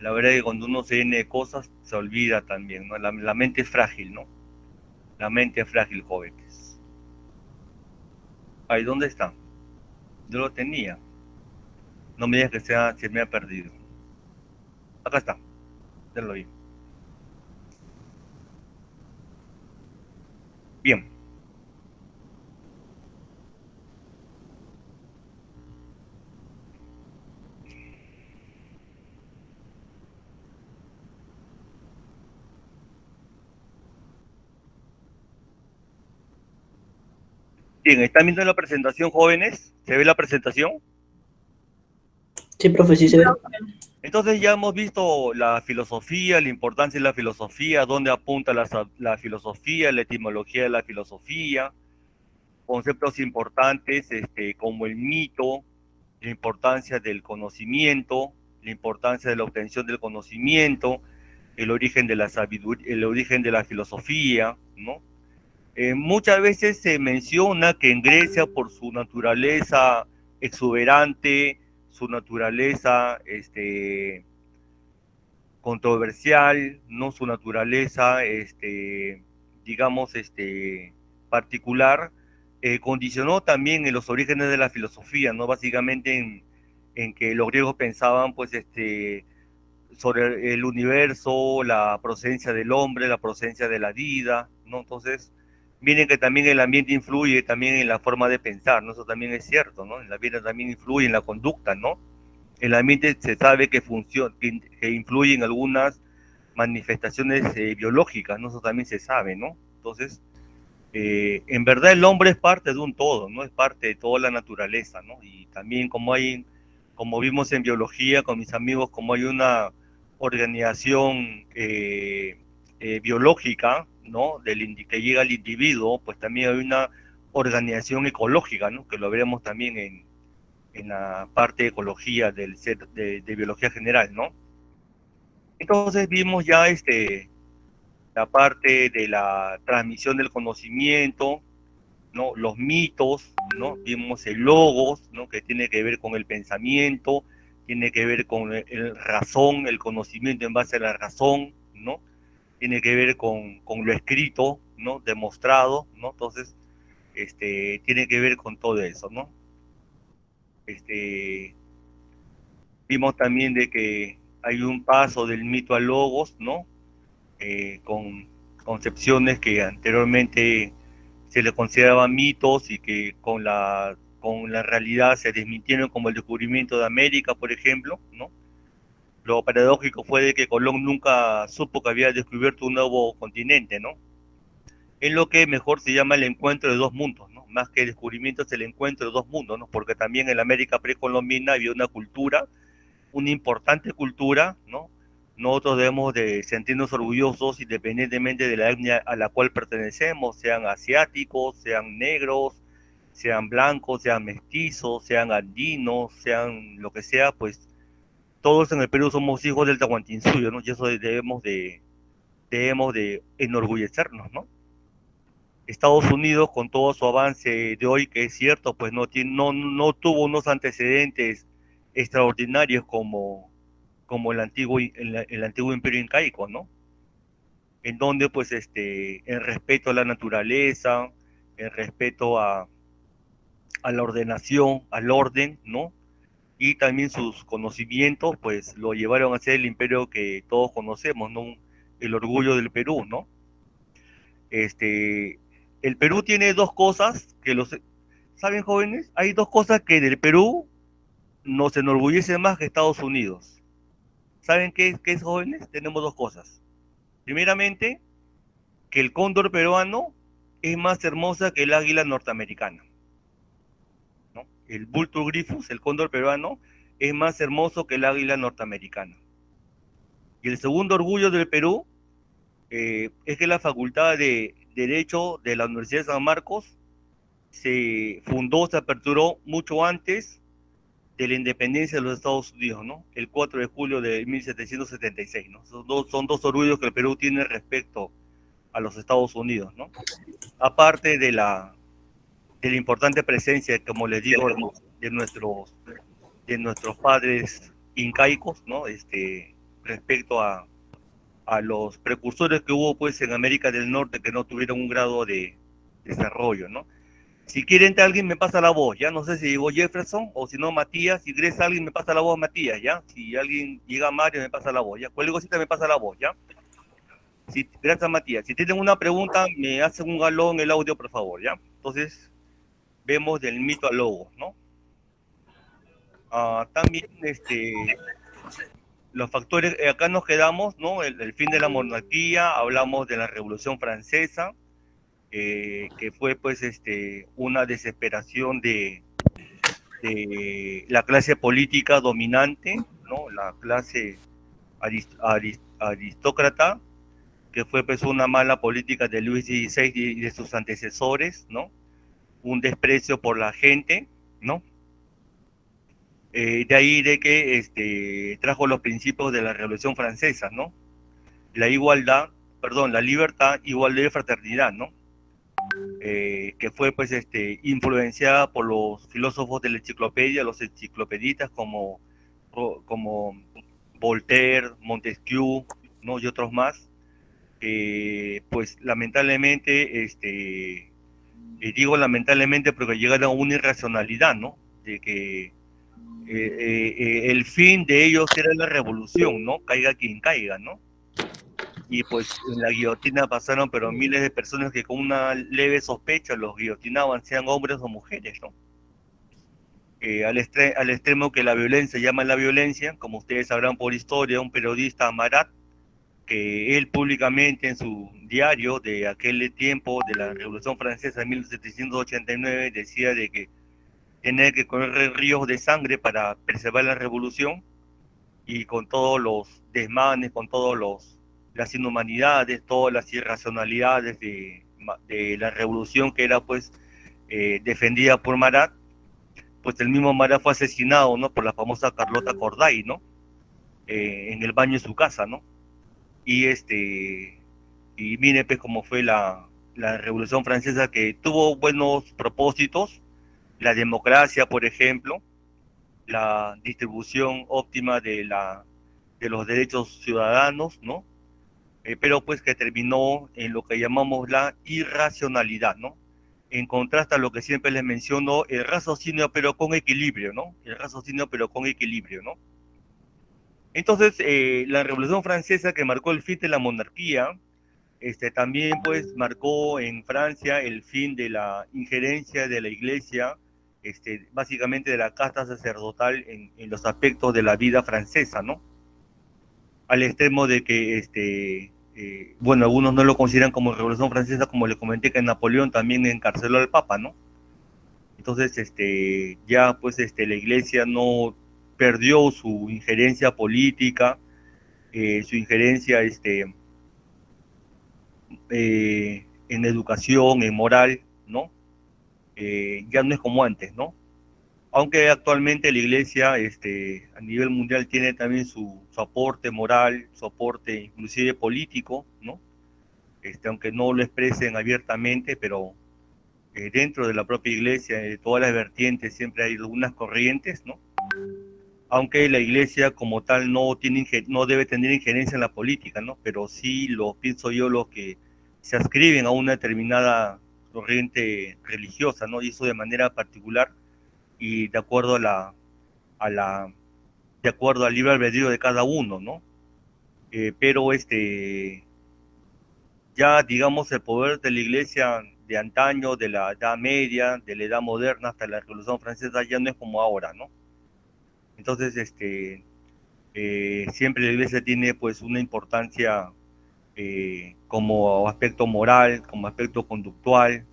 La verdad es que cuando uno se llena de cosas, se olvida también, ¿no? La mente es frágil, ¿no? La mente es frágil, jóvenes. Ay, ¿dónde está? Yo lo tenía. No me digas que se me ha perdido. Acá está, ya lo vi. Bien. Bien, ¿están viendo la presentación, jóvenes? ¿Se ve la presentación? Sí, profe, sí se ve. Entonces ya hemos visto la filosofía, la importancia de la filosofía, dónde apunta la filosofía, la etimología de la filosofía, conceptos importantes como el mito, la importancia del conocimiento, la importancia de la obtención del conocimiento, el origen de la sabiduría, el origen de la filosofía, ¿no? Muchas veces se menciona que en Grecia, por su naturaleza exuberante, su naturaleza controversial, no su naturaleza, digamos, particular, condicionó también en los orígenes de la filosofía, ¿no? Básicamente en que los griegos pensaban, pues, sobre el universo, la procedencia del hombre, la procedencia de la vida, ¿no? Entonces, miren que también el ambiente influye también en la forma de pensar, ¿no? Eso también es cierto, ¿no? En la vida también influye en la conducta, ¿no? El ambiente se sabe que funciona, que influye en algunas manifestaciones biológicas, ¿no? Eso también se sabe, ¿no? Entonces, en verdad el hombre es parte de un todo, ¿no? Es parte de toda la naturaleza, ¿no? Y también como vimos en biología con mis amigos, como hay una organización biológica, ¿no? Que llega al individuo, pues también hay una organización ecológica, ¿no? Que lo veremos también en la parte de ecología de biología general, ¿no? Entonces vimos ya la parte de la transmisión del conocimiento, ¿no? Los mitos, ¿no? Vimos el logos, ¿no? Que tiene que ver con el pensamiento, tiene que ver con el razón, el conocimiento en base a la razón, ¿no? Tiene que ver con lo escrito, ¿no? Demostrado, ¿no? Entonces, tiene que ver con todo eso, ¿no? Este, Vimos también de que hay un paso del mito al logos, ¿no? Con concepciones que anteriormente se le consideraban mitos y que con la realidad se desmintieron, como el descubrimiento de América, por ejemplo, ¿no? Lo paradójico fue de que Colón nunca supo que había descubierto un nuevo continente, ¿no? Es lo que mejor se llama el encuentro de dos mundos, ¿no? Más que descubrimiento es el encuentro de dos mundos, ¿no? Porque también en la América precolombina había una importante cultura, ¿no? Nosotros debemos de sentirnos orgullosos independientemente de la etnia a la cual pertenecemos, sean asiáticos, sean negros, sean blancos, sean mestizos, sean andinos, sean lo que sea, pues todos en el Perú somos hijos del Tahuantinsuyo, ¿no? Y eso debemos de enorgullecernos, ¿no? Estados Unidos, con todo su avance de hoy, que es cierto, pues no tuvo unos antecedentes extraordinarios como el antiguo imperio incaico, ¿no? En donde, pues, en respeto a la naturaleza, en respeto a la ordenación, al orden, ¿no? Y también sus conocimientos, pues, lo llevaron a ser el imperio que todos conocemos, ¿no? El orgullo del Perú, ¿no? Este, el Perú tiene dos cosas ¿saben, jóvenes? Hay dos cosas que del Perú nos enorgullece más que Estados Unidos. ¿Saben qué es, jóvenes? Tenemos dos cosas. Primeramente, que el cóndor peruano es más hermosa que el águila norteamericana, ¿no? El Vultur Grifus, el cóndor peruano, es más hermoso que el águila norteamericana. Y el segundo orgullo del Perú es que la Facultad de Derecho de la Universidad de San Marcos se aperturó mucho antes de la independencia de los Estados Unidos, ¿no? El 4 de julio de 1776, ¿no? Son dos orgullos que el Perú tiene respecto a los Estados Unidos, ¿no? Aparte de la importante presencia, como les digo, de nuestros padres incaicos, ¿no? respecto a los precursores que hubo pues en América del Norte que no tuvieron un grado de desarrollo, ¿no? Si quiere entrar alguien me pasa la voz, ya no sé si llegó Jefferson o si no Matías, si ingresa alguien me pasa la voz Matías, ya, si alguien llega Mario me pasa la voz, ya, cualquier cosita me pasa la voz, ya. Si, gracias Matías, si tienen una pregunta me hacen un galón en el audio por favor, ya. Entonces vemos del mito al logo, ¿no? También los factores, acá nos quedamos, ¿no? El fin de la monarquía, hablamos de la Revolución Francesa, que fue pues una desesperación de la clase política dominante, ¿no? La clase aristócrata, que fue pues una mala política de Luis XVI y de sus antecesores, ¿no? Un desprecio por la gente, ¿no? De ahí de que trajo los principios de la Revolución Francesa, ¿no? La igualdad, perdón, la libertad, igualdad y fraternidad, ¿no? Que fue pues influenciada por los filósofos de la enciclopedia, los enciclopedistas como Voltaire, Montesquieu, ¿no? Y otros más. Pues lamentablemente, digo lamentablemente porque llegaron a una irracionalidad, ¿no? De que el fin de ellos era la revolución, ¿no? Caiga quien caiga, ¿no? Y pues en la guillotina pasaron pero miles de personas que con una leve sospecha los guillotinaban, sean hombres o mujeres, ¿no? Al extremo que la violencia llama la violencia, como ustedes sabrán por historia, un periodista Marat, que él públicamente en su diario de aquel tiempo de la Revolución Francesa de 1789 decía de que tenía que correr ríos de sangre para preservar la revolución, y con todos los desmanes, con todas las inhumanidades, todas las irracionalidades de la revolución que era pues defendida por Marat, pues el mismo Marat fue asesinado, ¿no? Por la famosa Carlota Corday, ¿no? En el baño de su casa, ¿no? Y y mire pues cómo fue la Revolución Francesa, que tuvo buenos propósitos, la democracia, por ejemplo, la distribución óptima de los derechos ciudadanos, ¿no? Pero pues que terminó en lo que llamamos la irracionalidad, ¿no? En contraste a lo que siempre les menciono, el raciocinio pero con equilibrio, ¿no? El raciocinio pero con equilibrio, ¿no? Entonces, la Revolución Francesa que marcó el fin de la monarquía, también pues marcó en Francia el fin de la injerencia de la iglesia, básicamente de la casta sacerdotal en los aspectos de la vida francesa, ¿no? Al extremo de que, bueno, algunos no lo consideran como Revolución Francesa, como le comenté que Napoleón también encarceló al Papa, ¿no? Entonces, ya pues la iglesia no perdió su injerencia política, su injerencia en educación, en moral, ¿no? Ya no es como antes, ¿no? Aunque actualmente la iglesia a nivel mundial tiene también su aporte moral, su aporte inclusive político, ¿no? Aunque no lo expresen abiertamente, pero dentro de la propia iglesia, de todas las vertientes, siempre hay algunas corrientes, ¿no? Aunque la iglesia como tal no debe tener injerencia en la política, ¿no? Pero sí lo pienso yo, los que se adscriben a una determinada corriente religiosa, ¿no? Y eso de manera particular y de acuerdo a la, de acuerdo al libre albedrío de cada uno, ¿no? Pero ya digamos el poder de la iglesia de antaño, de la Edad Media, de la Edad Moderna hasta la Revolución Francesa ya no es como ahora, ¿no? Entonces, siempre la iglesia tiene pues una importancia como aspecto moral, como aspecto conductual,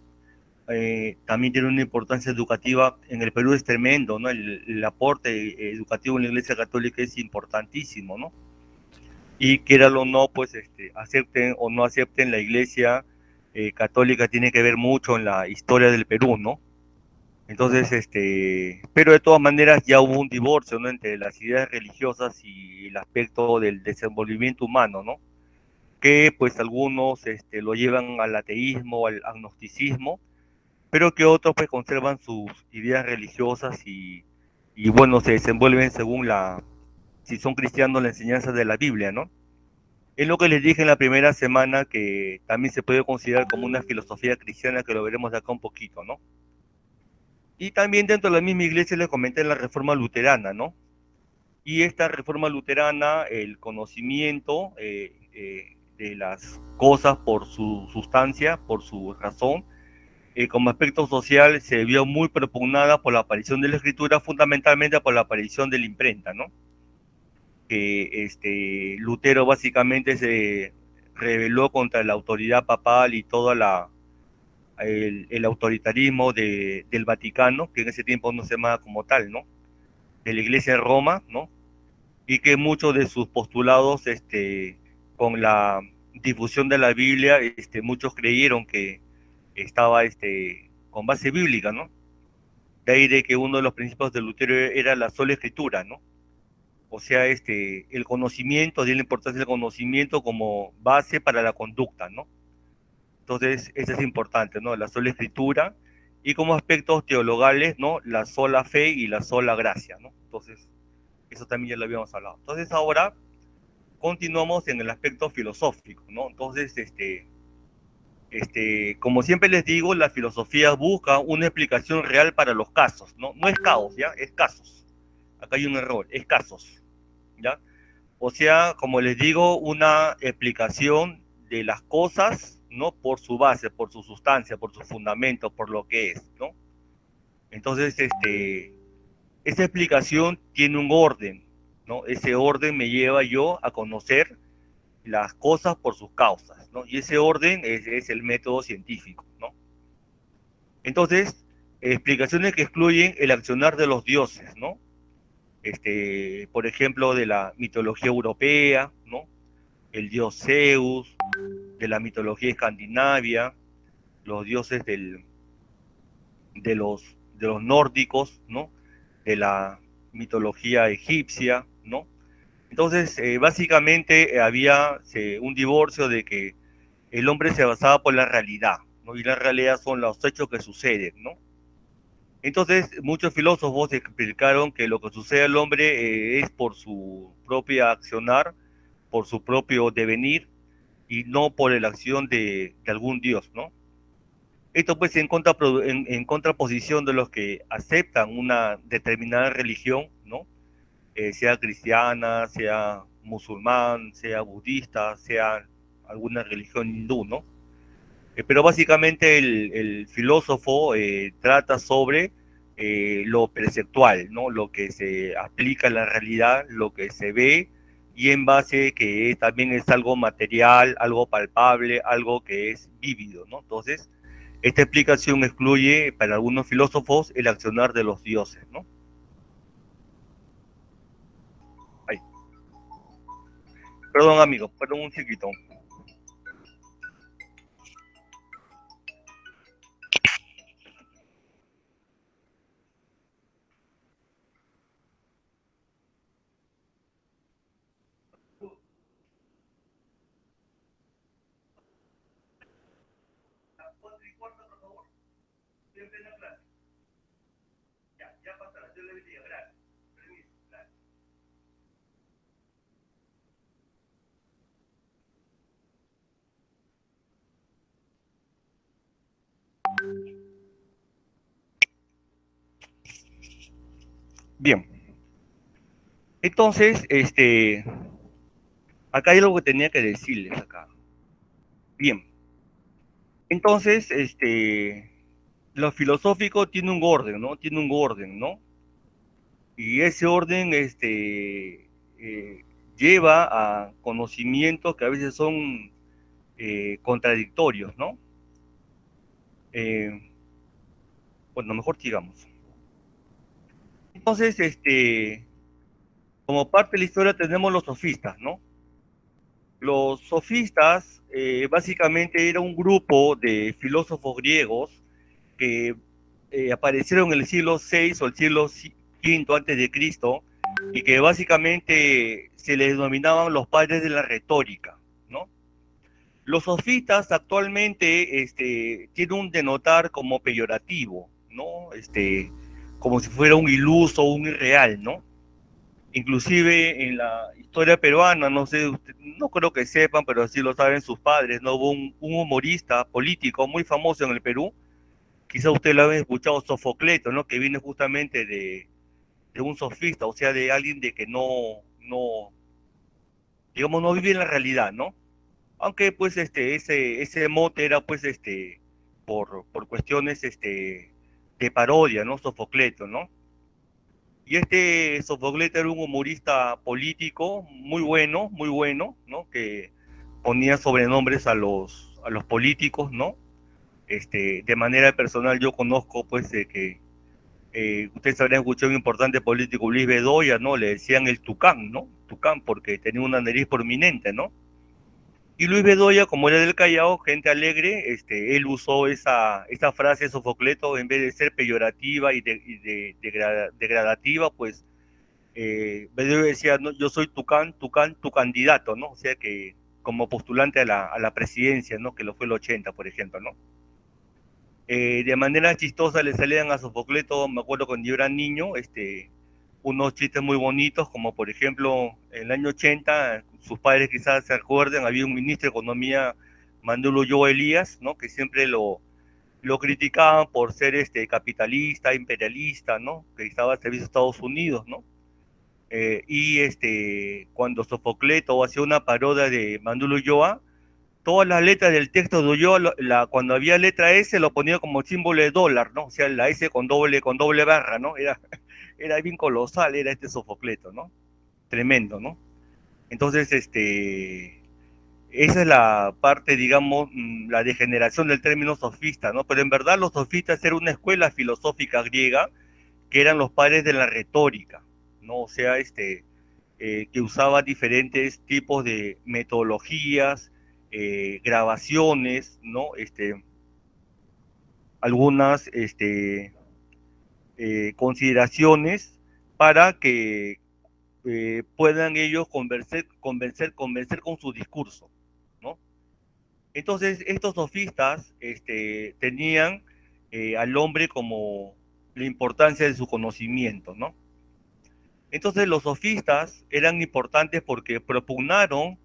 también tiene una importancia educativa. En el Perú es tremendo, ¿no? El aporte educativo en la Iglesia Católica es importantísimo, ¿no? Y quieran o no, pues acepten o no acepten, la Iglesia Católica tiene que ver mucho en la historia del Perú, ¿no? Entonces, pero de todas maneras ya hubo un divorcio, ¿no? Entre las ideas religiosas y el aspecto del desenvolvimiento humano, ¿no? Que pues algunos lo llevan al ateísmo, al agnosticismo, pero que otros pues conservan sus ideas religiosas y bueno, se desenvuelven según si son cristianos, la enseñanza de la Biblia, ¿no? Es lo que les dije en la primera semana, que también se puede considerar como una filosofía cristiana, que lo veremos de acá un poquito, ¿no? Y también dentro de la misma iglesia les comenté la reforma luterana, ¿no? Y esta reforma luterana, el conocimiento de las cosas por su sustancia, por su razón, como aspecto social, se vio muy propugnada por la aparición de la escritura, fundamentalmente por la aparición de la imprenta, ¿no? Que Lutero básicamente se rebeló contra la autoridad papal y todo el autoritarismo del Vaticano, que en ese tiempo no se llamaba como tal, ¿no? De la iglesia de Roma, ¿no? Y que muchos de sus postulados, con la difusión de la Biblia, muchos creyeron que estaba con base bíblica, ¿no? De ahí de que uno de los principios de Lutero era la sola escritura, ¿no? O sea, el conocimiento, de la importancia del conocimiento como base para la conducta, ¿no? Entonces, eso es importante, ¿no? La sola escritura y como aspectos teologales, ¿no? La sola fe y la sola gracia, ¿no? Entonces, eso también ya lo habíamos hablado. Entonces, ahora continuamos en el aspecto filosófico, ¿no? Entonces, como siempre les digo, la filosofía busca una explicación real para los casos, ¿no? No es caos, ¿ya? Es casos. Acá hay un error, es casos, ¿ya? O sea, como les digo, una explicación de las cosas, ¿no? Por su base, por su sustancia, por su fundamento, por lo que es, ¿no? Entonces, esa explicación tiene un orden, ¿no? Ese orden me lleva yo a conocer las cosas por sus causas, ¿no? Y ese orden es el método científico, ¿no? Entonces, explicaciones que excluyen el accionar de los dioses, ¿no? Por ejemplo, de la mitología europea, ¿no? El dios Zeus, de la mitología escandinavia, los dioses de los nórdicos, ¿no? De la mitología egipcia, ¿no? Entonces, básicamente había un divorcio de que el hombre se basaba por la realidad, ¿no? Y la realidad son los hechos que suceden, ¿no? Entonces, muchos filósofos explicaron que lo que sucede al hombre es por su propia accionar, por su propio devenir, y no por la acción de algún dios, ¿no? Esto pues en contraposición de los que aceptan una determinada religión, ¿no? Sea cristiana, sea musulmán, sea budista, sea alguna religión hindú, ¿no? Pero básicamente el filósofo trata sobre lo perceptual, ¿no? Lo que se aplica en la realidad, lo que se ve, y en base que también es algo material, algo palpable, algo que es vívido, ¿no? Entonces, esta explicación excluye para algunos filósofos el accionar de los dioses, ¿no? Ay, perdón, amigo, perdón un chiquito. Bien, entonces, acá hay algo que tenía que decirles acá. Bien, entonces, lo filosófico tiene un orden, ¿no? Tiene un orden, ¿no? Y ese orden, lleva a conocimientos que a veces son contradictorios, ¿no? Eh, bueno, mejor sigamos. Entonces, como parte de la historia tenemos los sofistas, ¿no? Los sofistas básicamente era un grupo de filósofos griegos que aparecieron en el siglo VI o el siglo V antes de Cristo y que básicamente se les denominaban los padres de la retórica, ¿no? Los sofistas actualmente tienen un denotar como peyorativo, ¿no? Como si fuera un iluso, un irreal, ¿no? Inclusive en la historia peruana, no sé, no creo que sepan, pero sí lo saben sus padres, ¿no? Hubo un humorista político muy famoso en el Perú, quizá usted lo habrá escuchado, Sofocleto, ¿no? Que viene justamente de un sofista, o sea, de alguien de que digamos, no vive en la realidad, ¿no? Aunque pues ese mote era pues por cuestiones de parodia, ¿no? Sofocleto, ¿no? Y Sofocleto era un humorista político muy bueno, ¿no? Que ponía sobrenombres a los políticos, ¿no? De manera personal yo conozco pues de que ustedes habrán escuchado un importante político, Luis Bedoya, ¿no? Le decían el Tucán, ¿no? Tucán porque tenía una nariz prominente, ¿no? Y Luis Bedoya, como era del Callao, gente alegre, él usó esa frase de Sofocleto, en vez de ser peyorativa degradativa, pues Bedoya decía, no, yo soy Tucán, Tucán, tu candidato, ¿no? O sea que como postulante a la presidencia, ¿no? Que lo fue el 80, por ejemplo, ¿no? De manera chistosa le salían a Sofocleto, me acuerdo cuando yo era niño, unos chistes muy bonitos, como por ejemplo, en el año 80, sus padres quizás se acuerden, había un ministro de Economía, Mandulo Yo Elías, ¿no? Que siempre lo criticaban por ser capitalista, imperialista, ¿no? Que estaba al servicio de Estados Unidos, ¿no? Y cuando Sofocleto hacía una parodia de Mandulo Ulloa, todas las letras del texto de Ulloa, cuando había letra S, lo ponía como símbolo de dólar, ¿no? O sea, la S con doble barra, ¿no? Era bien colosal, era Sofocleto, ¿no? Tremendo, ¿no? Entonces, esa es la parte, digamos, la degeneración del término sofista, ¿no? Pero en verdad los sofistas eran una escuela filosófica griega que eran los padres de la retórica, ¿no? O sea, que usaba diferentes tipos de metodologías, grabaciones, ¿no? Algunas consideraciones para que puedan ellos convencer con su discurso, ¿no? Entonces, estos sofistas tenían al hombre como la importancia de su conocimiento, ¿no? Entonces, los sofistas eran importantes porque propugnaron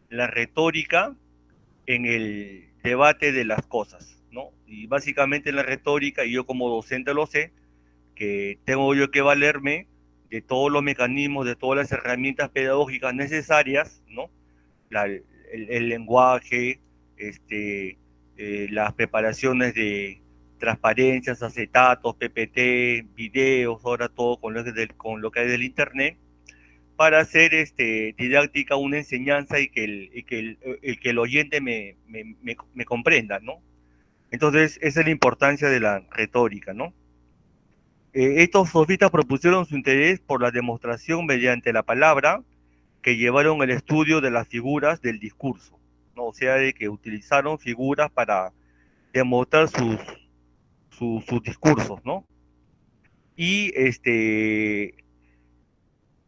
la retórica en el debate de las cosas, ¿no? Y básicamente en la retórica, y yo como docente lo sé, que tengo yo que valerme de todos los mecanismos, de todas las herramientas pedagógicas necesarias, ¿no? El lenguaje, las preparaciones de transparencias, acetatos, PPT, videos, ahora todo con lo que hay del Internet, para hacer didáctica una enseñanza y que el oyente me comprenda, ¿no? Entonces, esa es la importancia de la retórica, ¿no? Estos sofistas propusieron su interés por la demostración mediante la palabra que llevaron el estudio de las figuras del discurso, ¿no? O sea, de que utilizaron figuras para demostrar sus discursos, ¿no? Y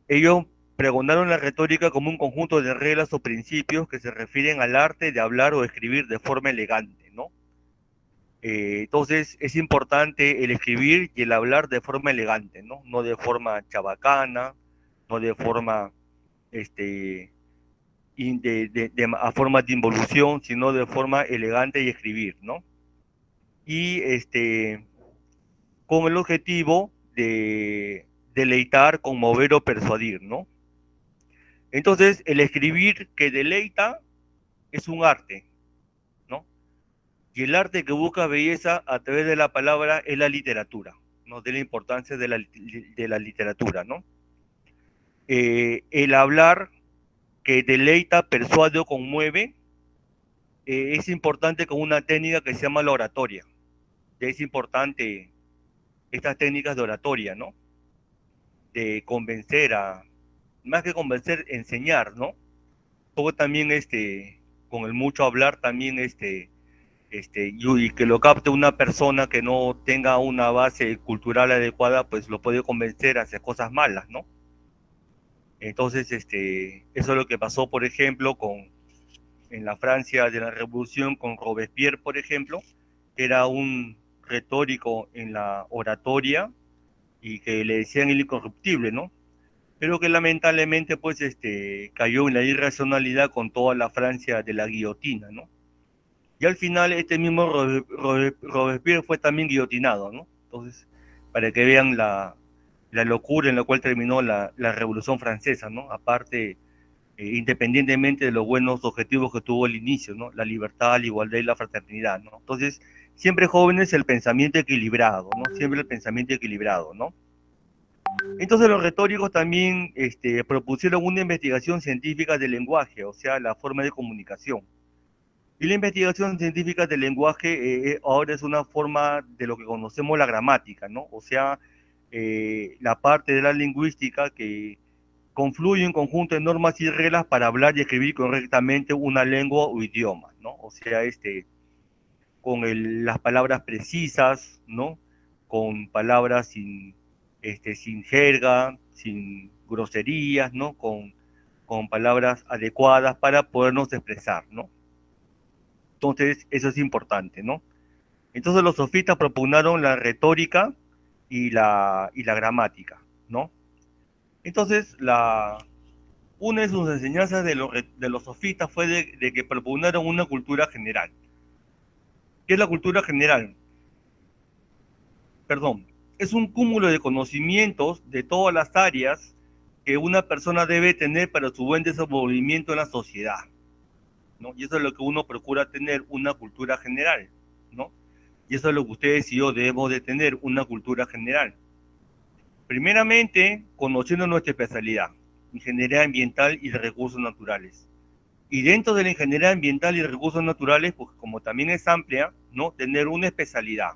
ellos pregonaron la retórica como un conjunto de reglas o principios que se refieren al arte de hablar o escribir de forma elegante, ¿no? Entonces es importante el escribir y el hablar de forma elegante, ¿no? No de forma chabacana, no de forma, este, a forma de involución, sino de forma elegante y escribir, ¿no? Y con el objetivo de deleitar, conmover o persuadir, ¿no? Entonces, el escribir que deleita es un arte, ¿no? Y el arte que busca belleza a través de la palabra es la literatura, ¿no? De la importancia de la literatura, ¿no? El hablar que deleita, persuade o conmueve es importante con una técnica que se llama la oratoria. Es importante estas técnicas de oratoria, ¿no? De convencer más que convencer, enseñar, ¿no? Todo también con el mucho hablar también y que lo capte una persona que no tenga una base cultural adecuada, pues lo puede convencer hacia cosas malas, ¿no? Entonces, eso es lo que pasó, por ejemplo, en la Francia de la Revolución con Robespierre, por ejemplo, que era un retórico en la oratoria y que le decían el incorruptible, ¿no? pero que lamentablemente pues cayó en la irracionalidad con toda la Francia de la guillotina, ¿no? Y al final este mismo Robespierre fue también guillotinado, ¿no? Entonces, para que vean la locura en la cual terminó la Revolución Francesa, ¿no? Aparte, independientemente de los buenos objetivos que tuvo al inicio, ¿no? La libertad, la igualdad y la fraternidad, ¿no? Entonces, siempre jóvenes el pensamiento equilibrado, ¿no? Siempre el pensamiento equilibrado, ¿no? Entonces los retóricos también propusieron una investigación científica del lenguaje, o sea, la forma de comunicación. Y la investigación científica del lenguaje ahora es una forma de lo que conocemos la gramática, ¿no? O sea, la parte de la lingüística que confluye un conjunto de normas y reglas para hablar y escribir correctamente una lengua o idioma, ¿no? O sea, con las palabras precisas, ¿no? Con palabras sin jerga, sin groserías, ¿no? Con palabras adecuadas para podernos expresar, ¿no? Entonces, eso es importante, ¿no? Entonces los sofistas propugnaron la retórica y la gramática, ¿no? Entonces, una de sus enseñanzas de los sofistas fue de que propugnaron una cultura general. ¿Qué es la cultura general? Perdón, es un cúmulo de conocimientos de todas las áreas que una persona debe tener para su buen desenvolvimiento en la sociedad, ¿no? Y eso es lo que uno procura tener, una cultura general, ¿no? Y eso es lo que ustedes y yo debemos de tener, una cultura general. Primeramente, conociendo nuestra especialidad, ingeniería ambiental y de recursos naturales. Y dentro de la ingeniería ambiental y de recursos naturales, pues como también es amplia, ¿no? Tener una especialidad.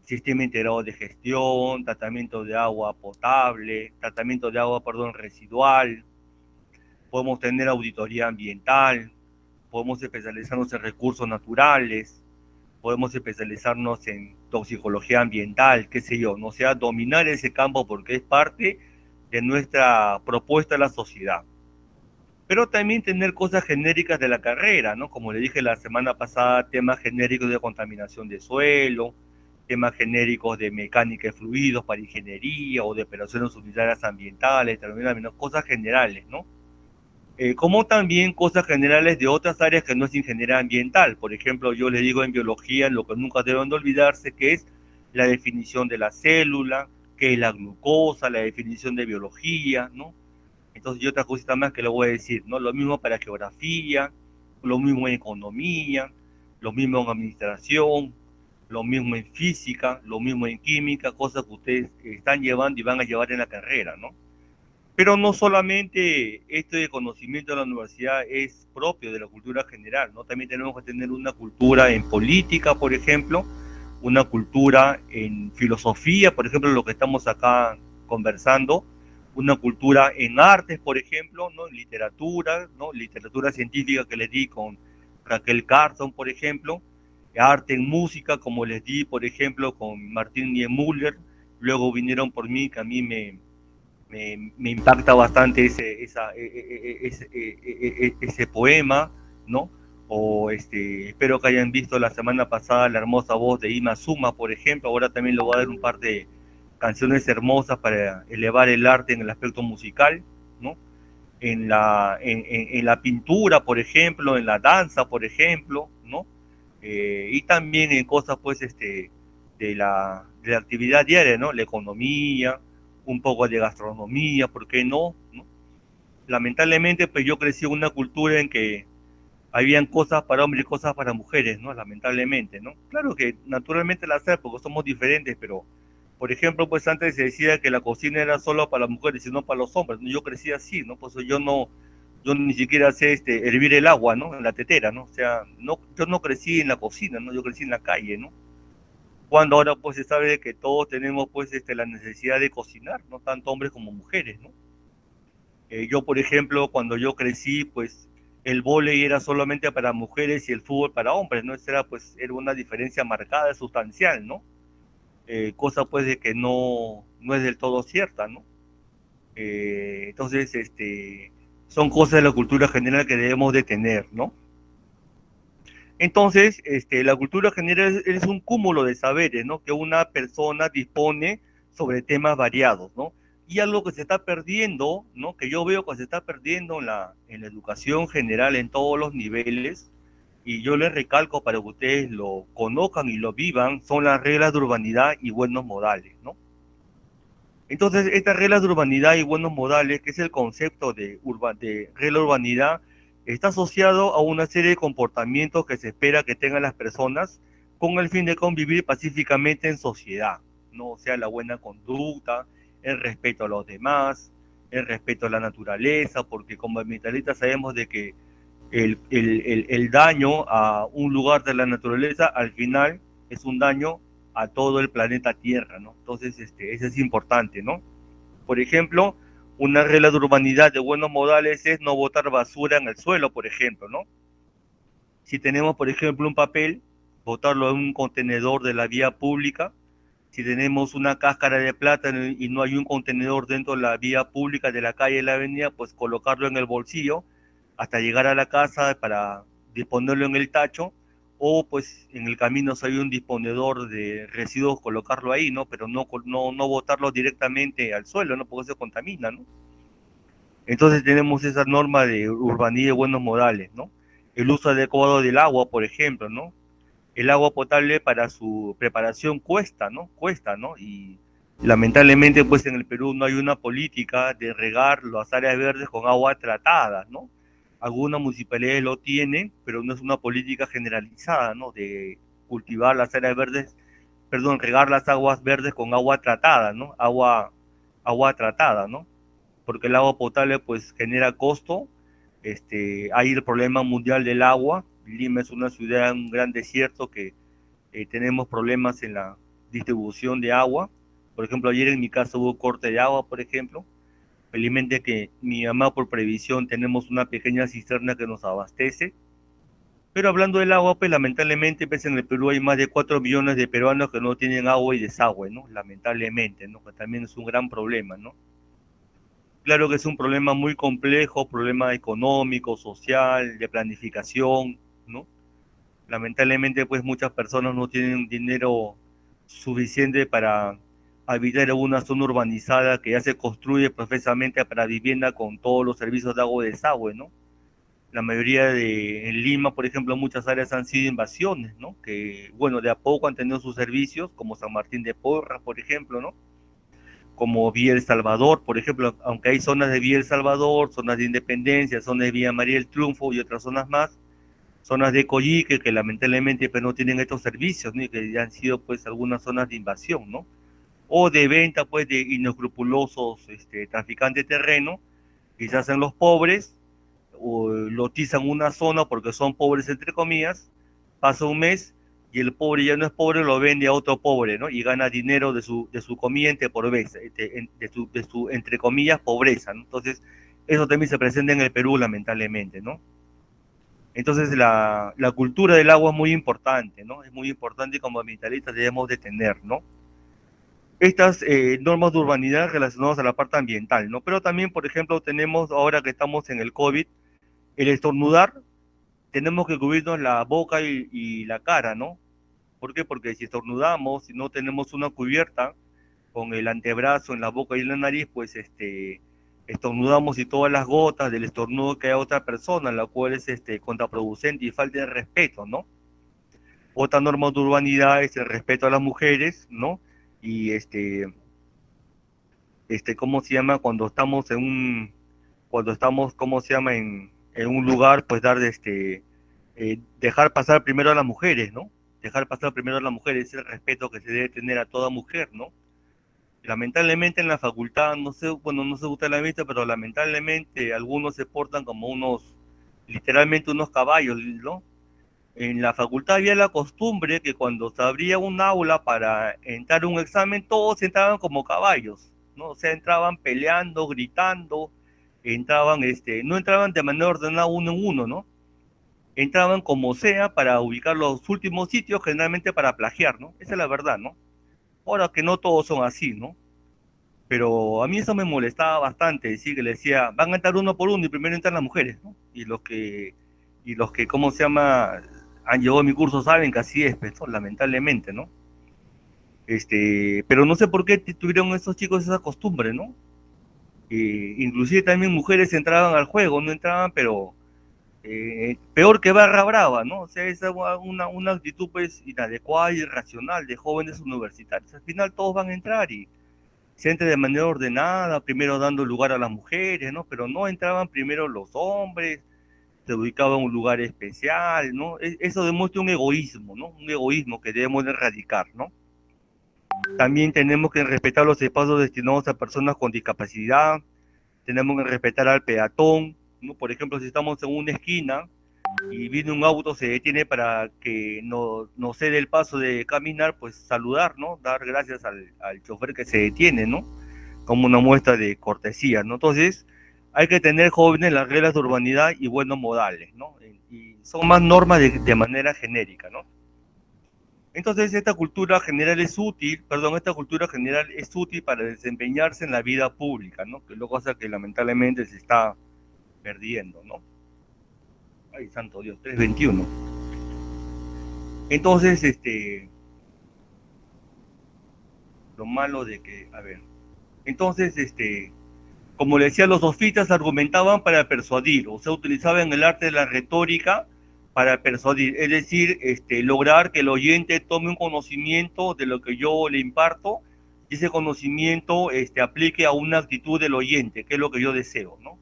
Sistema integrado de gestión, tratamiento de agua potable, tratamiento de agua, perdón, residual. Podemos tener auditoría ambiental, podemos especializarnos en recursos naturales, podemos especializarnos en toxicología ambiental, qué sé yo, no sea dominar ese campo porque es parte de nuestra propuesta a la sociedad. Pero también tener cosas genéricas de la carrera, ¿no? Como le dije la semana pasada, temas genéricos de contaminación de suelo, temas genéricos de mecánica de fluidos para ingeniería o de operaciones unitarias ambientales, cosas generales, ¿no? Como también cosas generales de otras áreas que no es ingeniería ambiental. Por ejemplo, yo le digo en biología lo que nunca deben de olvidarse, que es la definición de la célula, que es la glucosa, la definición de biología, ¿no? Entonces, y otra cosita más que le voy a decir, ¿no? Lo mismo para geografía, lo mismo en economía, lo mismo en administración, lo mismo en física, lo mismo en química, cosas que ustedes están llevando y van a llevar en la carrera, ¿no? Pero no solamente este conocimiento de la universidad es propio de la cultura general, ¿no? También tenemos que tener una cultura en política, por ejemplo, una cultura en filosofía, por ejemplo, lo que estamos acá conversando, una cultura en artes, por ejemplo, ¿no? En literatura, ¿no? Literatura científica que les di con Raquel Carson, por ejemplo, arte en música, como les di, por ejemplo, con Martín Niemöller, luego vinieron por mí, que a mí me impacta bastante ese poema, ¿no? O espero que hayan visto la semana pasada la hermosa voz de Ima Suma, por ejemplo. Ahora también le voy a dar un par de canciones hermosas para elevar el arte en el aspecto musical, ¿no? En la pintura, por ejemplo, en la danza, por ejemplo, ¿no? Y también en cosas, pues, de la actividad diaria, ¿no? La economía, un poco de gastronomía, ¿por qué no? ¿No? Lamentablemente, pues yo crecí en una cultura en que habían cosas para hombres y cosas para mujeres, ¿no? Lamentablemente, ¿no? Claro que naturalmente las hay porque somos diferentes, pero, por ejemplo, pues antes se decía que la cocina era solo para las mujeres y no para los hombres, ¿no? Yo crecí así, ¿no? Pues yo ni siquiera sé hervir el agua, ¿no? En la tetera, ¿no? O sea, no, yo no crecí en la cocina, ¿no? Yo crecí en la calle, ¿no? Cuando ahora pues se sabe que todos tenemos pues la necesidad de cocinar, no tanto hombres como mujeres, ¿no? Yo, por ejemplo, cuando yo crecí, pues el vóley era solamente para mujeres y el fútbol para hombres, ¿no? Esa era pues era una diferencia marcada, sustancial, ¿no? Cosa pues de que no es del todo cierta, ¿no? Entonces, son cosas de la cultura general que debemos de tener, ¿no? Entonces, la cultura general es un cúmulo de saberes, ¿no? Que una persona dispone sobre temas variados, ¿no? Y algo que se está perdiendo, ¿no? Que yo veo que se está perdiendo en la educación general en todos los niveles, y yo les recalco para que ustedes lo conozcan y lo vivan, son las reglas de urbanidad y buenos modales, ¿no? Entonces, estas reglas de urbanidad y buenos modales, que es el concepto de regla de urbanidad, está asociado a una serie de comportamientos que se espera que tengan las personas con el fin de convivir pacíficamente en sociedad, ¿no? O sea, la buena conducta, el respeto a los demás, el respeto a la naturaleza, porque como ambientalistas sabemos de que el daño a un lugar de la naturaleza al final es un daño a todo el planeta Tierra, ¿no? Entonces, eso es importante, ¿no? Por ejemplo, una regla de urbanidad de buenos modales es no botar basura en el suelo, por ejemplo, ¿no? Si tenemos, por ejemplo, un papel, botarlo en un contenedor de la vía pública. Si tenemos una cáscara de plátano y no hay un contenedor dentro de la vía pública de la calle de la avenida, pues colocarlo en el bolsillo hasta llegar a la casa para disponerlo en el tacho, o pues en el camino si hay un disponedor de residuos colocarlo ahí, ¿no? Pero no botarlo directamente al suelo, ¿no? Porque eso contamina, ¿no? Entonces tenemos esa norma de urbanidad y buenos modales, ¿no? El uso adecuado del agua, por ejemplo, ¿no? El agua potable para su preparación cuesta, ¿no? Cuesta, ¿no? Y lamentablemente, pues en el Perú no hay una política de regar las áreas verdes con agua tratada, ¿no? Algunas municipalidades lo tienen, pero no es una política generalizada, ¿no? De cultivar las áreas verdes, perdón, regar las aguas verdes con agua tratada, ¿no? Agua tratada, ¿no? Porque el agua potable pues genera costo. Hay el problema mundial del agua. Lima es una ciudad, un gran desierto que tenemos problemas en la distribución de agua. Por ejemplo, ayer en mi casa hubo corte de agua, por ejemplo. Felizmente que mi mamá por previsión tenemos una pequeña cisterna que nos abastece. Pero hablando del agua, pues lamentablemente pues, en el Perú hay más de 4 millones de peruanos que no tienen agua y desagüe, ¿no? Lamentablemente, ¿no? Que también es un gran problema, ¿no? Claro que es un problema muy complejo, problema económico, social, de planificación, ¿no? Lamentablemente, pues muchas personas no tienen dinero suficiente para habitar en una zona urbanizada que ya se construye profesamente para vivienda con todos los servicios de agua y desagüe, ¿no? La mayoría en Lima, por ejemplo, muchas áreas han sido invasiones, ¿no? Que, bueno, de a poco han tenido sus servicios, como San Martín de Porras, por ejemplo, ¿no? Como Villa El Salvador, por ejemplo, aunque hay zonas de Villa El Salvador, zonas de Independencia, zonas de Villa María del Triunfo y otras zonas más, zonas de Coyique que lamentablemente pues, no tienen estos servicios, ¿no? Y que ya han sido pues algunas zonas de invasión, ¿no? O de venta pues de inescrupulosos traficantes de terreno, quizás en los pobres, o lotizan una zona porque son pobres entre comillas, pasa un mes y el pobre ya no es pobre, lo vende a otro pobre, ¿no? Y gana dinero de su comiente por vez, de su, entre comillas, pobreza, ¿no? Entonces, eso también se presenta en el Perú, lamentablemente, ¿no? Entonces, la cultura del agua es muy importante, ¿no? Es muy importante y como ambientalistas debemos de tener, ¿no? Estas normas de urbanidad relacionadas a la parte ambiental, ¿no? Pero también, por ejemplo, tenemos, ahora que estamos en el COVID, el estornudar, tenemos que cubrirnos la boca y la cara, ¿no? ¿Por qué? Porque si estornudamos, si no tenemos una cubierta con el antebrazo en la boca y en la nariz, pues estornudamos y todas las gotas del estornudo que a otra persona, la cual es contraproducente y falta de respeto, ¿no? Otra norma de urbanidad es el respeto a las mujeres, ¿no? Y ¿cómo se llama? Cuando estamos, ¿cómo se llama? En un lugar, pues dejar pasar primero a las mujeres, ¿no? Dejar pasar primero a las mujeres, ese respeto que se debe tener a toda mujer, ¿no? Lamentablemente en la facultad, no sé, bueno, no se gusta la vista, pero lamentablemente algunos se portan como literalmente unos caballos, ¿no? En la facultad había la costumbre que cuando se abría un aula para entrar a un examen, todos entraban como caballos, ¿no? O sea, entraban peleando, gritando, no entraban de manera ordenada uno en uno, ¿no? Entraban como sea para ubicar los últimos sitios, generalmente para plagiar, ¿no? Esa es la verdad, ¿no? Ahora que no todos son así, ¿no? Pero a mí eso me molestaba bastante, decir que le decía, van a entrar uno por uno y primero entran las mujeres, ¿no? Y los que, ¿cómo se llama? Han llevado mi curso saben que así es, pues, ¿no? Lamentablemente, ¿no? Pero no sé por qué tuvieron esos chicos esa costumbre, ¿no? Inclusive también mujeres entraban al juego, no entraban, pero peor que barra brava, ¿no? O sea, esa es una actitud pues inadecuada y irracional de jóvenes universitarios. Al final todos van a entrar y se entra de manera ordenada, primero dando lugar a las mujeres, ¿no? Pero no entraban primero los hombres, se ubicaba en un lugar especial, ¿no? Eso demuestra un egoísmo, ¿no? Un egoísmo que debemos de erradicar, ¿no? También tenemos que respetar los espacios destinados a personas con discapacidad, tenemos que respetar al peatón, ¿no? Por ejemplo, si estamos en una esquina y viene un auto, se detiene para que no cede el paso de caminar, pues saludar, ¿no? Dar gracias al chofer que se detiene, ¿no? Como una muestra de cortesía, ¿no? Entonces, hay que tener jóvenes las reglas de urbanidad y buenos modales, ¿no? Y son más normas de manera genérica, ¿no? Entonces, esta cultura general es útil para desempeñarse en la vida pública, ¿no? Que es lo cosa que lamentablemente se está perdiendo, ¿no? Ay, santo Dios, 3:21. Entonces, lo malo de que, a ver, entonces, como le decía, los sofistas argumentaban para persuadir, o sea, utilizaban el arte de la retórica para persuadir, es decir, lograr que el oyente tome un conocimiento de lo que yo le imparto y ese conocimiento aplique a una actitud del oyente, que es lo que yo deseo, ¿no?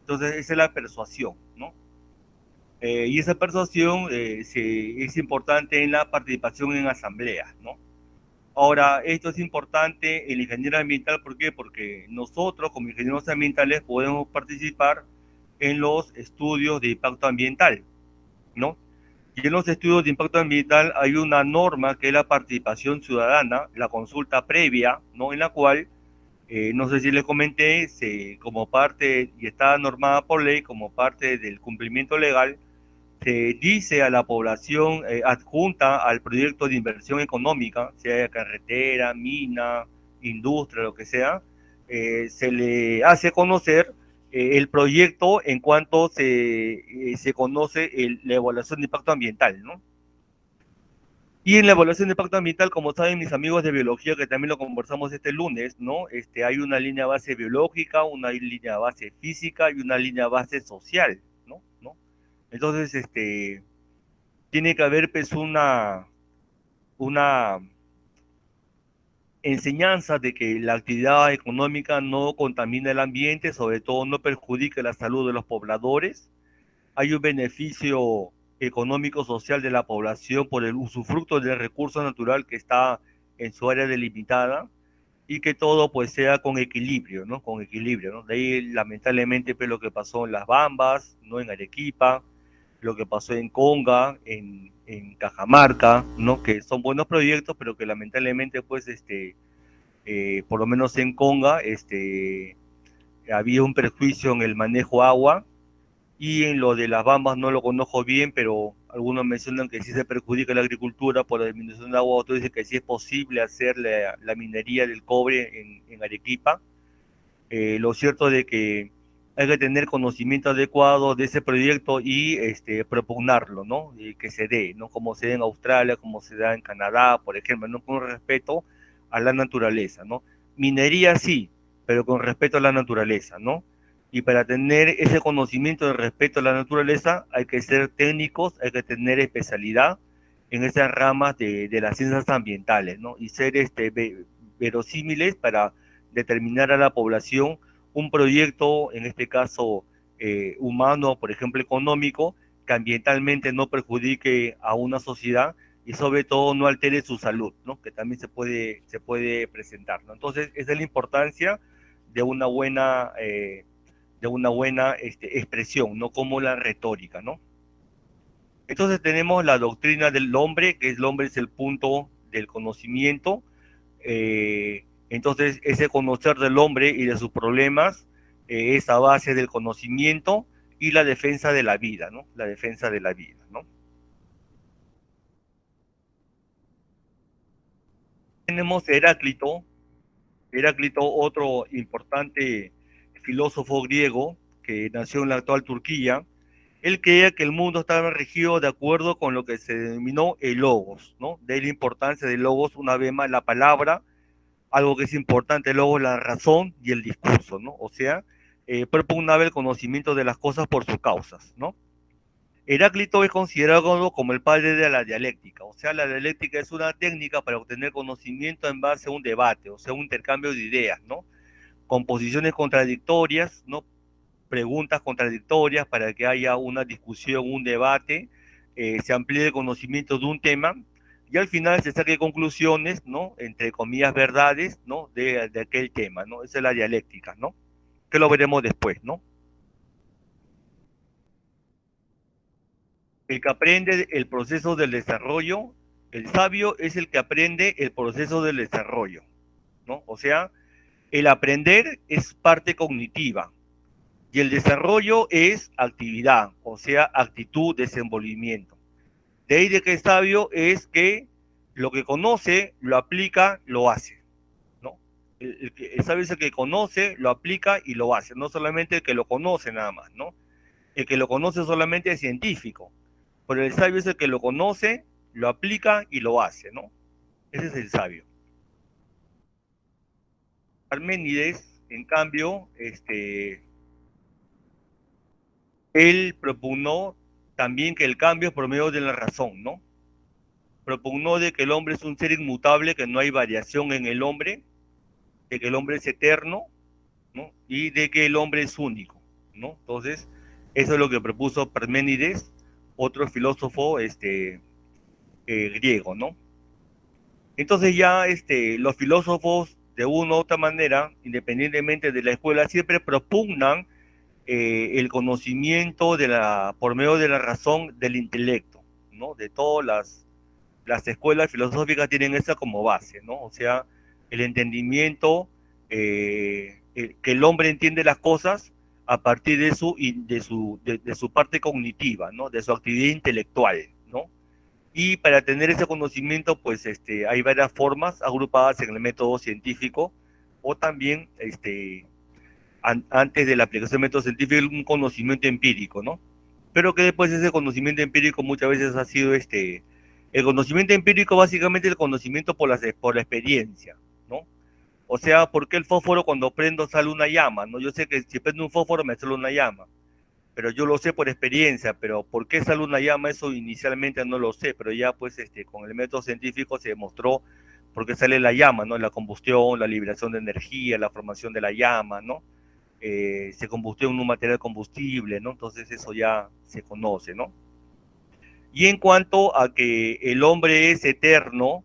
Entonces, esa es la persuasión, ¿no? Y esa persuasión es importante en la participación en asambleas, ¿no? Ahora, esto es importante en la ingeniería ambiental, ¿por qué? Porque nosotros como ingenieros ambientales podemos participar en los estudios de impacto ambiental, ¿no? Y en los estudios de impacto ambiental hay una norma que es la participación ciudadana, la consulta previa, ¿no? En la cual, no sé si les comenté, como parte, y está normada por ley, como parte del cumplimiento legal, se dice a la población adjunta al proyecto de inversión económica, sea carretera, mina, industria, lo que sea, se le hace conocer el proyecto en cuanto se conoce la evaluación de impacto ambiental, ¿no? Y en la evaluación de impacto ambiental, como saben mis amigos de biología, que también lo conversamos este lunes, ¿no? Hay una línea base biológica, una línea base física y una línea base social, ¿no? ¿No? Entonces, tiene que haber pues una enseñanza de que la actividad económica no contamina el ambiente, sobre todo no perjudica la salud de los pobladores. Hay un beneficio económico social de la población por el usufructo del recurso natural que está en su área delimitada y que todo pues sea con equilibrio, ¿no? Con equilibrio, ¿no? De ahí lamentablemente pues lo que pasó en Las Bambas, ¿no? En Arequipa, lo que pasó en Conga, en Cajamarca, ¿no? Que son buenos proyectos, pero que lamentablemente, pues, por lo menos en Conga, había un perjuicio en el manejo agua, y en lo de las Bambas no lo conozco bien, pero algunos mencionan que sí se perjudica la agricultura por la disminución de agua, otros dicen que sí es posible hacer la minería del cobre en Arequipa. Lo cierto de que hay que tener conocimiento adecuado de ese proyecto y propugnarlo, ¿no? Y que se dé, ¿no? Como se da en Australia, como se da en Canadá, por ejemplo, ¿no? Con respeto a la naturaleza, ¿no? Minería sí, pero con respeto a la naturaleza, ¿no? Y para tener ese conocimiento de respeto a la naturaleza hay que ser técnicos, hay que tener especialidad en esas ramas de las ciencias ambientales, ¿no? Y ser verosímiles para determinar a la población un proyecto, en este caso humano, por ejemplo económico, que ambientalmente no perjudique a una sociedad y sobre todo no altere su salud, ¿no? Que también se puede presentar, ¿no? Entonces, esa es la importancia de una buena expresión, no como la retórica, ¿no? Entonces tenemos la doctrina del hombre, que el hombre es el punto del conocimiento. Entonces, ese conocer del hombre y de sus problemas es a base del conocimiento y la defensa de la vida, ¿no? La defensa de la vida, ¿no? Tenemos Heráclito, otro importante filósofo griego que nació en la actual Turquía. Él creía que el mundo estaba regido de acuerdo con lo que se denominó el logos, ¿no? De ahí la importancia del logos, una vez más, la palabra algo que es importante luego, la razón y el discurso, ¿no? O sea, propugnaba el conocimiento de las cosas por sus causas, ¿no? Heráclito es considerado como el padre de la dialéctica, o sea, la dialéctica es una técnica para obtener conocimiento en base a un debate, o sea, un intercambio de ideas, ¿no? Con posiciones contradictorias, ¿no? Preguntas contradictorias para que haya una discusión, un debate, se amplíe el conocimiento de un tema y al final se saque conclusiones, ¿no? Entre comillas, verdades, ¿no? De aquel tema, ¿no? Esa es la dialéctica, ¿no? Que lo veremos después, ¿no? El que aprende el proceso del desarrollo, el sabio es el que aprende el proceso del desarrollo, ¿no? O sea, el aprender es parte cognitiva y el desarrollo es actividad, o sea, actitud, desenvolvimiento. De ahí de que es sabio es que lo que conoce, lo aplica, lo hace, ¿no? El sabio es el que conoce, lo aplica y lo hace, no solamente el que lo conoce nada más, ¿no? El que lo conoce solamente es científico, pero el sabio es el que lo conoce, lo aplica y lo hace, ¿no? Ese es el sabio. Parménides, en cambio, él propugnó también que el cambio es por medio de la razón, ¿no? Propugnó de que el hombre es un ser inmutable, que no hay variación en el hombre, de que el hombre es eterno, ¿no? Y de que el hombre es único, ¿no? Entonces, eso es lo que propuso Parménides, otro filósofo griego, ¿no? Entonces ya los filósofos, de una u otra manera, independientemente de la escuela, siempre propugnan el conocimiento por medio de la razón del intelecto, ¿no? De todas las escuelas filosóficas tienen esa como base, ¿no? O sea, el entendimiento, que el hombre entiende las cosas a partir de su parte cognitiva, ¿no? De su actividad intelectual, ¿no? Y para tener ese conocimiento, pues hay varias formas agrupadas en el método científico o también antes de la aplicación del método científico un conocimiento empírico, ¿no? Pero que después ese conocimiento empírico muchas veces ha sido el conocimiento empírico básicamente el conocimiento por la experiencia, ¿no? O sea, ¿por qué el fósforo cuando prendo sale una llama? ¿No? Yo sé que si prendo un fósforo me sale una llama, pero yo lo sé por experiencia, pero ¿por qué sale una llama? Eso inicialmente no lo sé, pero ya pues con el método científico se demostró por qué sale la llama, ¿no? La combustión, la liberación de energía, la formación de la llama, ¿no? Se combustió en un material combustible, ¿no? Entonces eso ya se conoce, ¿no? Y en cuanto a que el hombre es eterno,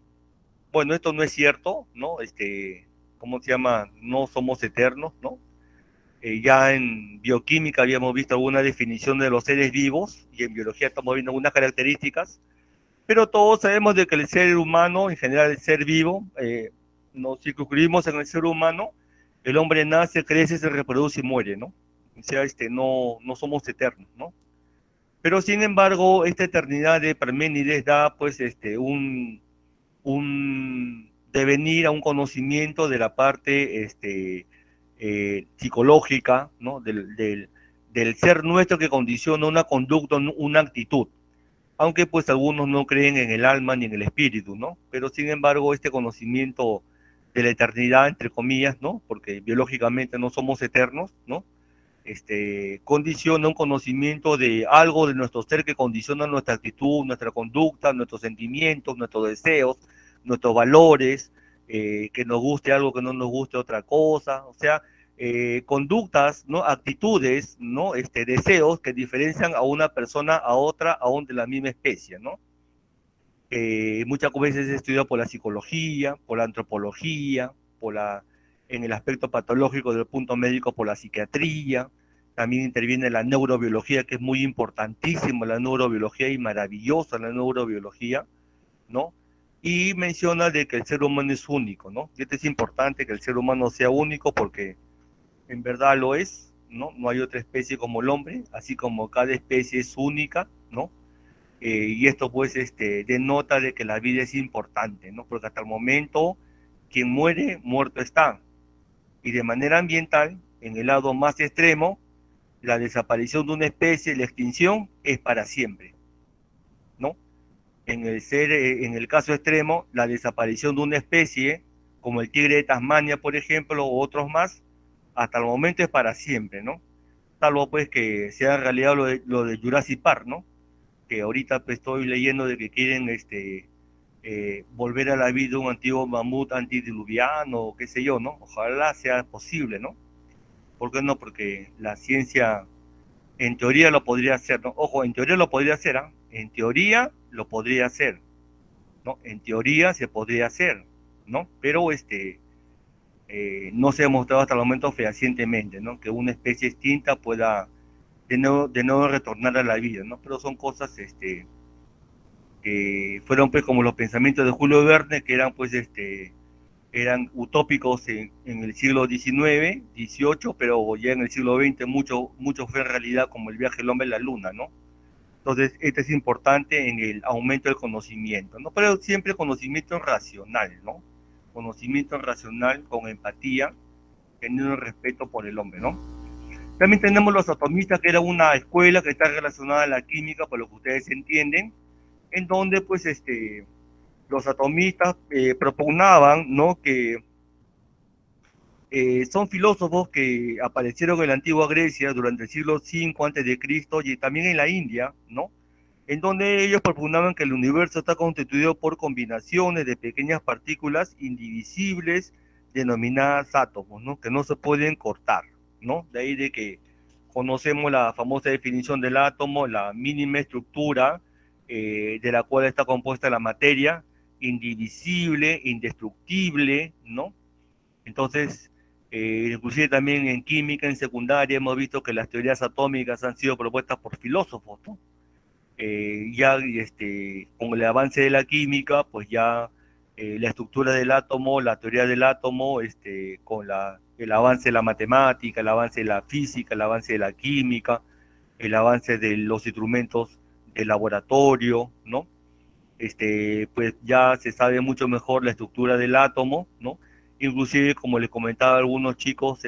bueno, esto no es cierto, ¿no? ¿Cómo se llama? No somos eternos, ¿no? Ya en bioquímica habíamos visto alguna definición de los seres vivos y en biología estamos viendo algunas características, pero todos sabemos de que el ser humano, en general el ser vivo, nos circunscribimos en el ser humano, el hombre nace, crece, se reproduce y muere, ¿no? O sea, no somos eternos, ¿no? Pero sin embargo, esta eternidad de Parménides da pues un devenir a un conocimiento de la parte psicológica, ¿no? Del ser nuestro que condiciona una conducta, una actitud. Aunque pues algunos no creen en el alma ni en el espíritu, ¿no? Pero sin embargo, este conocimiento de la eternidad, entre comillas, ¿no? Porque biológicamente no somos eternos, ¿no? Condiciona un conocimiento de algo de nuestro ser que condiciona nuestra actitud, nuestra conducta, nuestros sentimientos, nuestros deseos, nuestros valores, que nos guste algo, que no nos guste otra cosa, o sea, conductas, ¿no? Actitudes, ¿no? Deseos que diferencian a una persona a otra, aún de la misma especie, ¿no? Muchas veces es estudiado por la psicología, por la antropología, en el aspecto patológico del punto médico por la psiquiatría, también interviene la neurobiología, que es muy importantísima la neurobiología y maravillosa la neurobiología, ¿no? Y menciona de que el ser humano es único, ¿no? Y esto es importante que el ser humano sea único porque en verdad lo es, ¿no? No hay otra especie como el hombre, así como cada especie es única, ¿no? Y esto pues denota de que la vida es importante, ¿no? Porque hasta el momento quien muere, muerto está. Y de manera ambiental, en el lado más extremo, la desaparición de una especie, la extinción, es para siempre, ¿no? En el caso extremo, la desaparición de una especie como el tigre de Tasmania, por ejemplo, u otros más, hasta el momento es para siempre, ¿no? Salvo pues que sea en realidad lo de Jurassic Park, ¿no? Que ahorita pues, estoy leyendo de que quieren volver a la vida un antiguo mamut antidiluviano, qué sé yo, ¿no? Ojalá sea posible, ¿no? ¿Por qué no? Porque la ciencia en teoría lo podría hacer, ¿no? Ojo, en teoría lo podría hacer, ¿ah? En teoría lo podría hacer, ¿no? En teoría se podría hacer, ¿no? Pero no se ha demostrado hasta el momento fehacientemente, ¿no? Que una especie extinta pueda de nuevo retornar a la vida, ¿no? Pero son cosas que fueron pues como los pensamientos de Julio Verne, que eran pues eran utópicos en el siglo XIX, XVIII, pero ya en el siglo XX mucho fue realidad, como el viaje del hombre a la luna, ¿no? Entonces, este es importante en el aumento del conocimiento, ¿no? Pero siempre conocimiento racional, ¿no? Conocimiento racional con empatía, teniendo respeto por el hombre, ¿no? También tenemos los atomistas, que era una escuela que está relacionada a la química, por lo que ustedes entienden, en donde pues los atomistas propugnaban, ¿no? Que son filósofos que aparecieron en la antigua Grecia durante el siglo V antes de Cristo y también en la India, ¿no? En donde ellos propugnaban que el universo está constituido por combinaciones de pequeñas partículas indivisibles denominadas átomos, ¿no? Que no se pueden cortar, ¿no? De ahí de que conocemos la famosa definición del átomo, la mínima estructura de la cual está compuesta la materia, indivisible, indestructible, ¿no? Entonces, inclusive también en química, en secundaria, hemos visto que las teorías atómicas han sido propuestas por filósofos, ¿no? Con el avance de la química, pues ya la estructura del átomo, la teoría del átomo, el avance de la matemática, el avance de la física, el avance de la química, el avance de los instrumentos de laboratorio, ¿no? Pues ya se sabe mucho mejor la estructura del átomo, ¿no? Inclusive, como les comentaba a algunos chicos,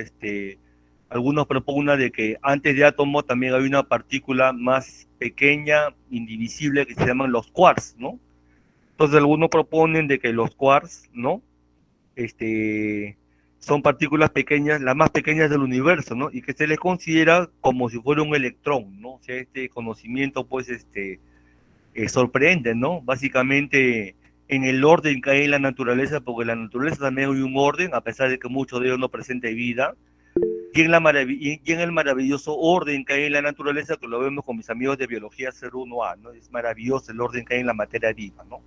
algunos propugnan de que antes de átomo también hay una partícula más pequeña, indivisible, que se llaman los quarks, ¿no? Entonces algunos proponen de que los quarks, ¿no? Son partículas pequeñas, las más pequeñas del universo, ¿no? Y que se les considera como si fuera un electrón, ¿no? O sea, este conocimiento, pues, sorprende, ¿no? Básicamente en el orden que hay en la naturaleza, porque en la naturaleza también hay un orden, a pesar de que muchos de ellos no presenten vida, y en el maravilloso orden que hay en la naturaleza, que lo vemos con mis amigos de biología 01A, ¿no? Es maravilloso el orden que hay en la materia viva, ¿no?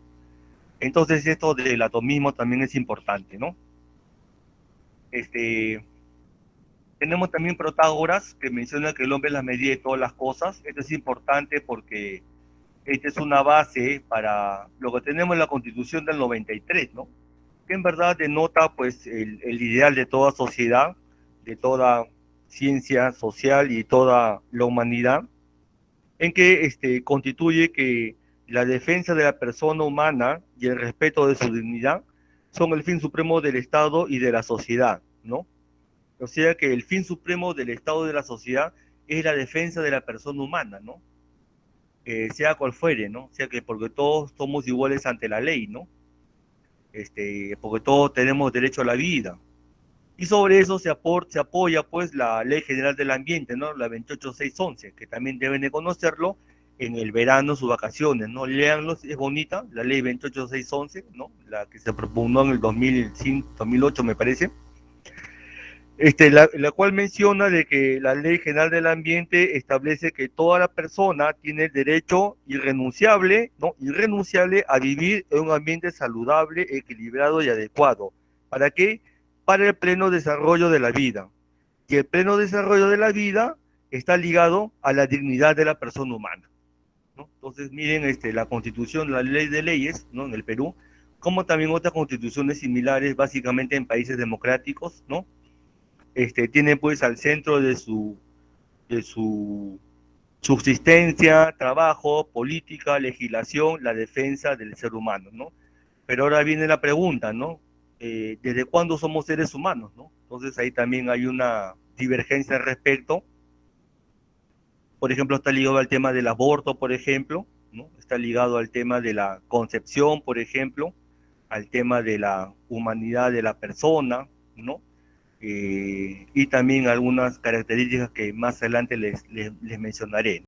Entonces esto del atomismo también es importante, ¿no? Este, Tenemos también Protágoras, que menciona que el hombre es la medida de todas las cosas. Esto es importante porque esta es una base para lo que tenemos en la Constitución del 93, ¿no? Que en verdad denota pues el ideal de toda sociedad, de toda ciencia social y toda la humanidad, en que constituye que la defensa de la persona humana y el respeto de su dignidad son el fin supremo del Estado y de la sociedad, ¿no? O sea que el fin supremo del Estado y de la sociedad es la defensa de la persona humana, ¿no? Sea cual fuere, ¿no? O sea que porque todos somos iguales ante la ley, ¿no? Porque todos tenemos derecho a la vida. Y sobre eso se apoya pues la Ley General del Ambiente, ¿no? La 28611, que también deben de conocerlo en el verano, sus vacaciones, ¿no? Léanlo, es bonita, la Ley 28611, ¿no? La que se propugnó en el 2005, 2008 me parece. La cual menciona de que la Ley General del Ambiente establece que toda la persona tiene el derecho irrenunciable, ¿no? Irrenunciable a vivir en un ambiente saludable, equilibrado y adecuado. ¿Para qué? Para el pleno desarrollo de la vida. Y el pleno desarrollo de la vida está ligado a la dignidad de la persona humana, ¿no? Entonces, miren la Constitución, la ley de leyes, ¿no? En el Perú, como también otras constituciones similares, básicamente en países democráticos, ¿no? Tiene pues al centro de su subsistencia, trabajo, política, legislación, la defensa del ser humano, ¿no? Pero ahora viene la pregunta, ¿no? ¿Desde cuándo somos seres humanos, no? Entonces ahí también hay una divergencia al respecto. Por ejemplo, está ligado al tema del aborto, por ejemplo, ¿no? Está ligado al tema de la concepción, por ejemplo, al tema de la humanidad de la persona, ¿no? Y también algunas características que más adelante les mencionaré.